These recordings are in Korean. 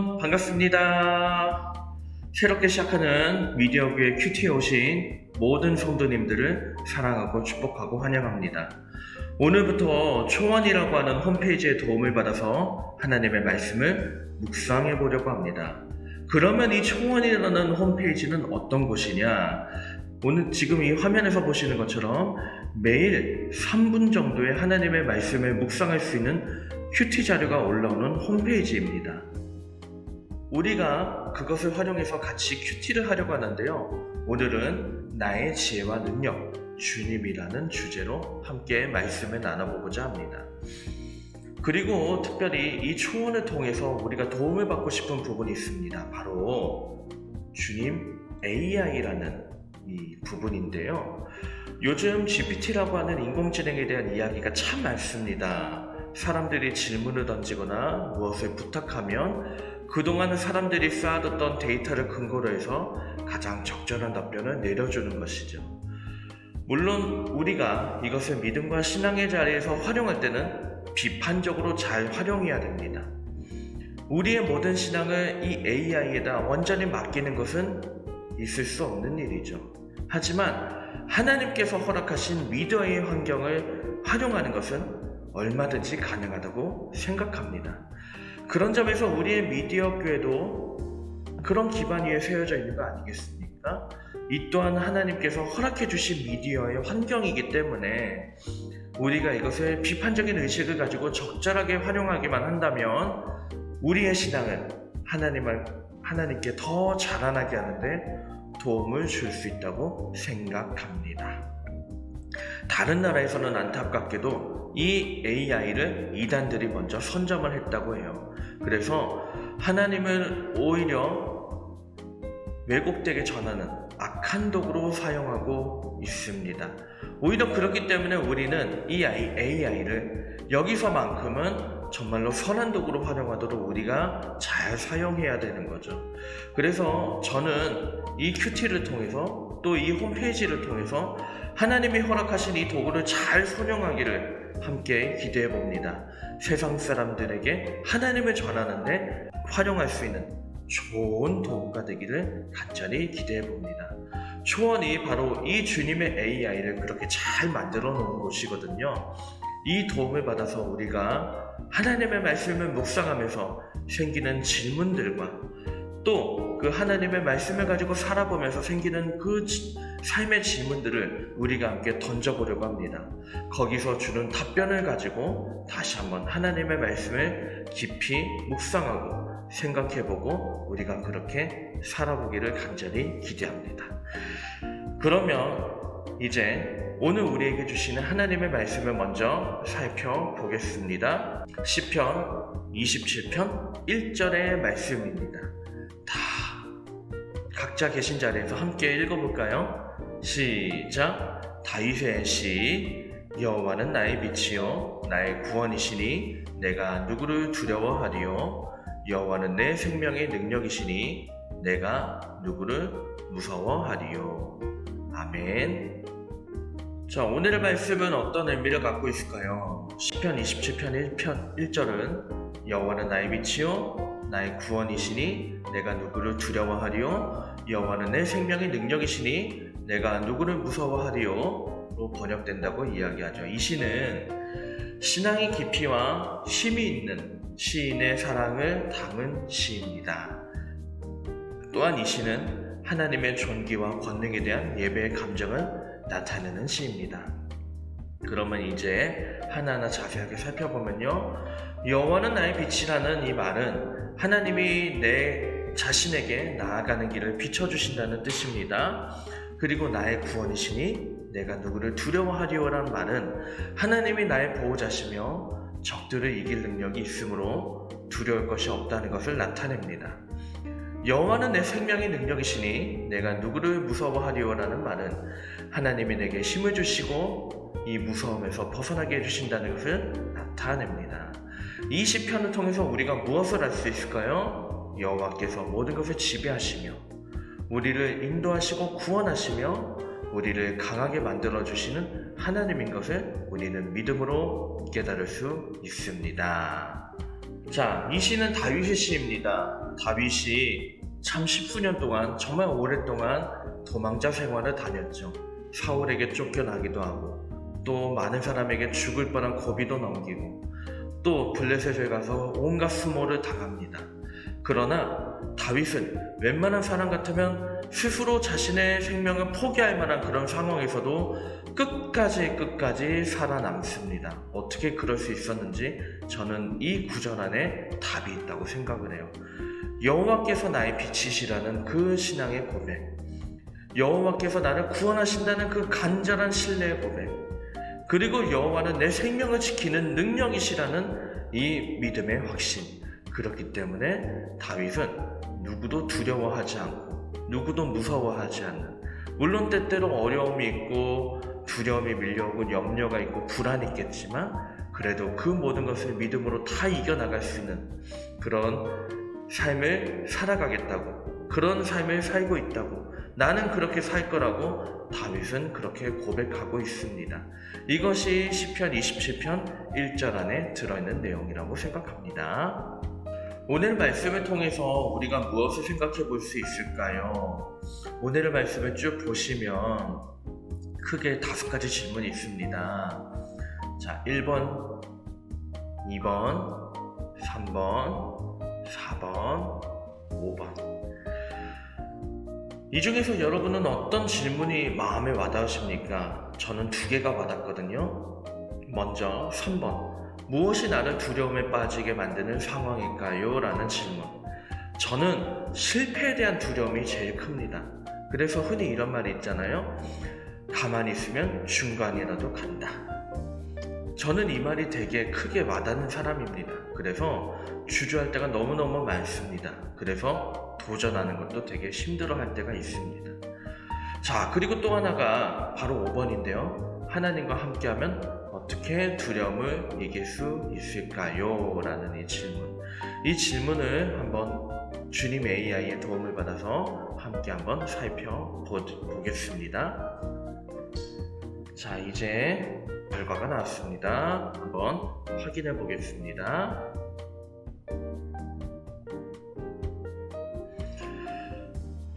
여러분 반갑습니다. 새롭게 시작하는 미디어교회 큐티에 오신 모든 성도님들을 사랑하고 축복하고 환영합니다. 오늘부터 초원이라고 하는 홈페이지의 도움을 받아서 하나님의 말씀을 묵상해 보려고 합니다. 그러면 이 초원이라는 홈페이지는 어떤 곳이냐? 오늘 지금 이 화면에서 보시는 것처럼 매일 3분 정도의 하나님의 말씀을 묵상할 수 있는 큐티 자료가 올라오는 홈페이지입니다. 우리가 그것을 활용해서 같이 큐티를 하려고 하는데요. 오늘은 나의 지혜와 능력, 주님이라는 주제로 함께 말씀을 나눠보고자 합니다. 그리고 특별히 이 초원을 통해서 우리가 도움을 받고 싶은 부분이 있습니다. 바로 주님 AI라는 이 부분인데요. 요즘 GPT라고 하는 인공지능에 대한 이야기가 참 많습니다. 사람들이 질문을 던지거나 무엇을 부탁하면 그동안 사람들이 쌓아뒀던 데이터를 근거로 해서 가장 적절한 답변을 내려주는 것이죠. 물론 우리가 이것을 믿음과 신앙의 자리에서 활용할 때는 비판적으로 잘 활용해야 됩니다. 우리의 모든 신앙을 이 AI에다 완전히 맡기는 것은 있을 수 없는 일이죠. 하지만 하나님께서 허락하신 미디어의 환경을 활용하는 것은 얼마든지 가능하다고 생각합니다. 그런 점에서 우리의 미디어 교회도 그런 기반 위에 세워져 있는 거 아니겠습니까? 이 또한 하나님께서 허락해 주신 미디어의 환경이기 때문에 우리가 이것을 비판적인 의식을 가지고 적절하게 활용하기만 한다면 우리의 신앙은 하나님께 더 자라나게 하는데 도움을 줄 수 있다고 생각합니다. 다른 나라에서는 안타깝게도 이 AI를 이단들이 먼저 선점을 했다고 해요. 그래서 하나님을 오히려 왜곡되게 전하는 악한 도구로 사용하고 있습니다. 오히려 그렇기 때문에 우리는 이 AI를 여기서만큼은 정말로 선한 도구로 활용하도록 우리가 잘 사용해야 되는 거죠. 그래서 저는 이 큐티를 통해서 또 이 홈페이지를 통해서 하나님이 허락하신 이 도구를 잘 선용하기를 함께 기대해 봅니다. 세상 사람들에게 하나님을 전하는데 활용할 수 있는 좋은 도구가 되기를 간절히 기대해 봅니다. 초원이 바로 이 주님의 AI를 그렇게 잘 만들어 놓은 곳이거든요. 이 도움을 받아서 우리가 하나님의 말씀을 묵상하면서 생기는 질문들과 또 그 하나님의 말씀을 가지고 살아보면서 생기는 그 삶의 질문들을 우리가 함께 던져보려고 합니다. 거기서 주는 답변을 가지고 다시 한번 하나님의 말씀을 깊이 묵상하고 생각해보고 우리가 그렇게 살아보기를 간절히 기대합니다. 그러면 이제 오늘 우리에게 주시는 하나님의 말씀을 먼저 살펴보겠습니다. 시편 27편 1절의 말씀입니다. 각자 계신 자리에서 함께 읽어볼까요? 시작! 다윗의 시. 여호와는 나의 빛이요 나의 구원이시니 내가 누구를 두려워하리요. 여호와는 내 생명의 능력이시니 내가 누구를 무서워하리요. 아멘. 자, 오늘의 말씀은 어떤 의미를 갖고 있을까요? 시편 27편 1절은 여호와는 나의 빛이요 나의 구원이시니 내가 누구를 두려워하리요. 여호와는 내 생명의 능력이시니 내가 누구를 무서워하리요로 번역된다고 이야기하죠. 이 시는 신앙의 깊이와 힘이 있는 시인의 사랑을 담은 시입니다. 또한 이 시는 하나님의 존귀와 권능에 대한 예배의 감정을 나타내는 시입니다. 그러면 이제 하나하나 자세하게 살펴보면요. 여호와는 나의 빛이라는 이 말은 하나님이 내 자신에게 나아가는 길을 비춰주신다는 뜻입니다. 그리고 나의 구원이시니 내가 누구를 두려워하리오라는 말은 하나님이 나의 보호자시며 적들을 이길 능력이 있으므로 두려울 것이 없다는 것을 나타냅니다. 여호와는 내 생명의 능력이시니 내가 누구를 무서워하리오라는 말은 하나님이 내게 힘을 주시고 이 무서움에서 벗어나게 해주신다는 것을 나타냅니다. 이 시편을 통해서 우리가 무엇을 알 수 있을까요? 여호와께서 모든 것을 지배하시며 우리를 인도하시고 구원하시며 우리를 강하게 만들어주시는 하나님인 것을 우리는 믿음으로 깨달을 수 있습니다. 자, 이 시는 다윗의 시입니다. 다윗이 참 십수년 동안 정말 오랫동안 도망자 생활을 다녔죠. 사울에게 쫓겨나기도 하고 또 많은 사람에게 죽을 뻔한 고비도 넘기고 또 블레셋에 가서 온갖 수모를 당합니다. 그러나 다윗은 웬만한 사람 같으면 스스로 자신의 생명을 포기할 만한 그런 상황에서도 끝까지 살아남습니다. 어떻게 그럴 수 있었는지 저는 이 구절 안에 답이 있다고 생각을 해요. 여호와께서 나의 빛이시라는 그 신앙의 고백, 여호와께서 나를 구원하신다는 그 간절한 신뢰의 고백, 그리고 여호와는 내 생명을 지키는 능력이시라는 이 믿음의 확신. 그렇기 때문에 다윗은 누구도 두려워하지 않고 누구도 무서워하지 않는, 물론 때때로 어려움이 있고 두려움이 밀려오고 염려가 있고 불안이 있겠지만 그래도 그 모든 것을 믿음으로 다 이겨나갈 수 있는 그런 삶을 살아가겠다고, 그런 삶을 살고 있다고, 나는 그렇게 살 거라고 다윗은 그렇게 고백하고 있습니다. 이것이 시편 27편 1절 안에 들어있는 내용이라고 생각합니다. 오늘 말씀을 통해서 우리가 무엇을 생각해 볼 수 있을까요? 오늘의 말씀을 쭉 보시면 크게 5가지 질문이 있습니다. 자, 1번, 2번, 3번, 4번, 5번. 이 중에서 여러분은 어떤 질문이 마음에 와닿으십니까? 저는 2개가 와닿거든요. 먼저 3번. 무엇이 나를 두려움에 빠지게 만드는 상황일까요? 라는 질문. 저는 실패에 대한 두려움이 제일 큽니다. 그래서 흔히 이런 말이 있잖아요. 가만히 있으면 중간이라도 간다. 저는 이 말이 되게 크게 와닿는 사람입니다. 그래서 주저할 때가 너무너무 많습니다. 그래서 도전하는 것도 되게 힘들어할 때가 있습니다. 자, 그리고 또 하나가 바로 5번인데요. 하나님과 함께하면 어떻게 두려움을 이길 수 있을까요? 라는 이 질문. 이 질문을 한번 주님 AI의 도움을 받아서 함께 한번 살펴보겠습니다. 자, 이제 결과가 나왔습니다. 한번 확인해 보겠습니다.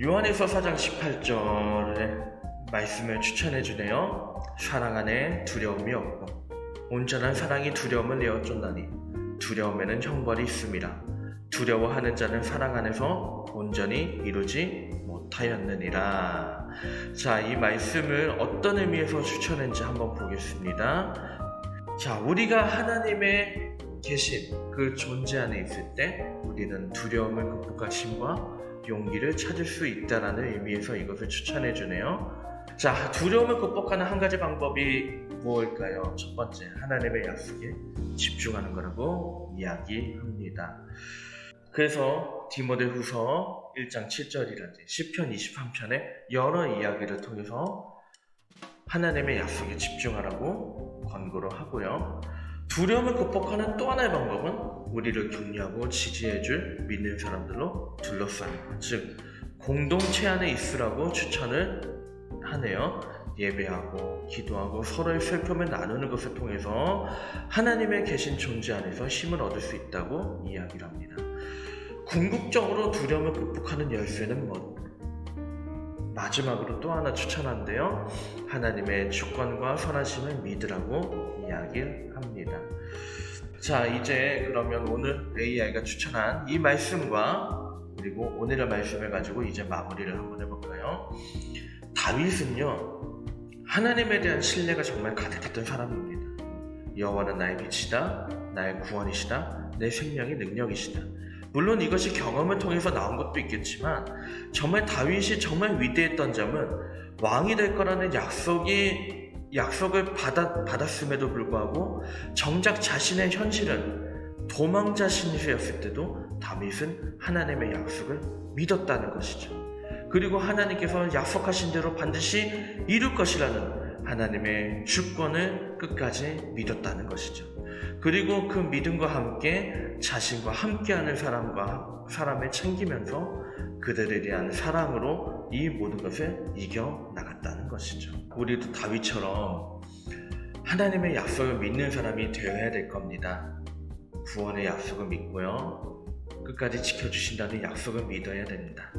요한에서 4장 18절의 말씀을 추천해 주네요. 사랑 안에 두려움이 없고 온전한 사랑이 두려움을 내어 쫓나니 두려움에는 형벌이 있음이라. 두려워하는 자는 사랑 안에서 온전히 이루지 못하였느니라. 자, 이 말씀을 어떤 의미에서 추천했는지 한번 보겠습니다. 자, 우리가 하나님의 계신 그 존재 안에 있을 때 우리는 두려움을 극복하심과 용기를 찾을 수 있다라는 의미에서 이것을 추천해 주네요. 자, 두려움을 극복하는 한 가지 방법이 무엇일까요? 첫 번째, 하나님의 약속에 집중하는 거라고 이야기합니다. 그래서 디모데후서 1장 7절이라든지 시편 23편의 여러 이야기를 통해서 하나님의 약속에 집중하라고 권고를 하고요. 두려움을 극복하는 또 하나의 방법은 우리를 격려하고 지지해줄 믿는 사람들로 둘러싸는 것, 즉 공동체 안에 있으라고 추천을 하네요. 예배하고 기도하고 서로의 슬픔을 나누는 것을 통해서 하나님의 계신 존재 안에서 힘을 얻을 수 있다고 이야기를 합니다. 궁극적으로 두려움을 극복하는 열쇠는 뭐? 마지막으로 또 하나 추천한데요. 하나님의 주권과 선하심을 믿으라고 이야기를 합니다. 자, 이제 그러면 오늘 AI가 추천한 이 말씀과 그리고 오늘의 말씀을 가지고 이제 마무리를 한번 해볼까요? 다윗은요, 하나님에 대한 신뢰가 정말 가득했던 사람입니다. 여호와는 나의 빛이다, 나의 구원이시다, 내 생명의 능력이시다. 물론 이것이 경험을 통해서 나온 것도 있겠지만 정말 다윗이 정말 위대했던 점은 왕이 될 거라는 약속을 받았음에도 불구하고 정작 자신의 현실은 도망자 신세였을 때도 다윗은 하나님의 약속을 믿었다는 것이죠. 그리고 하나님께서 약속하신 대로 반드시 이룰 것이라는 하나님의 주권을 끝까지 믿었다는 것이죠. 그리고 그 믿음과 함께 자신과 함께하는 사람을 챙기면서 그들에 대한 사랑으로 이 모든 것을 이겨나갔다는 것이죠. 우리도 다윗처럼 하나님의 약속을 믿는 사람이 되어야 될 겁니다. 구원의 약속을 믿고요. 끝까지 지켜주신다는 약속을 믿어야 됩니다.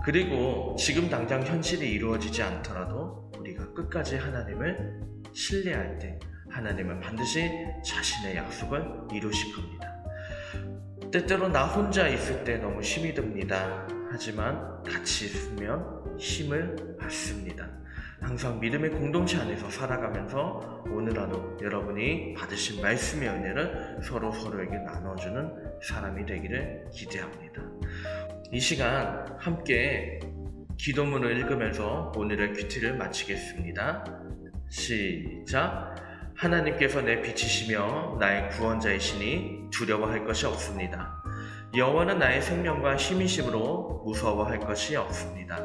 그리고 지금 당장 현실이 이루어지지 않더라도 우리가 끝까지 하나님을 신뢰할 때 하나님은 반드시 자신의 약속을 이루실 겁니다. 때때로 나 혼자 있을 때 너무 힘이 듭니다. 하지만 같이 있으면 힘을 받습니다. 항상 믿음의 공동체 안에서 살아가면서 오늘 하루 여러분이 받으신 말씀의 은혜를 서로에게 나눠주는 사람이 되기를 기대합니다. 이 시간 함께 기도문을 읽으면서 오늘의 큐티를 마치겠습니다. 시작. 하나님께서 내 빛이시며 나의 구원자이시니 두려워할 것이 없습니다. 여호와는 나의 생명과 힘이심으로 무서워할 것이 없습니다.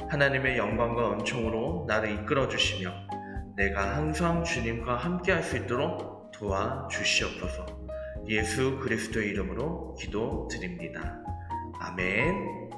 하나님의 영광과 은총으로 나를 이끌어 주시며 내가 항상 주님과 함께 할 수 있도록 도와주시옵소서. 예수 그리스도의 이름으로 기도드립니다. 아멘.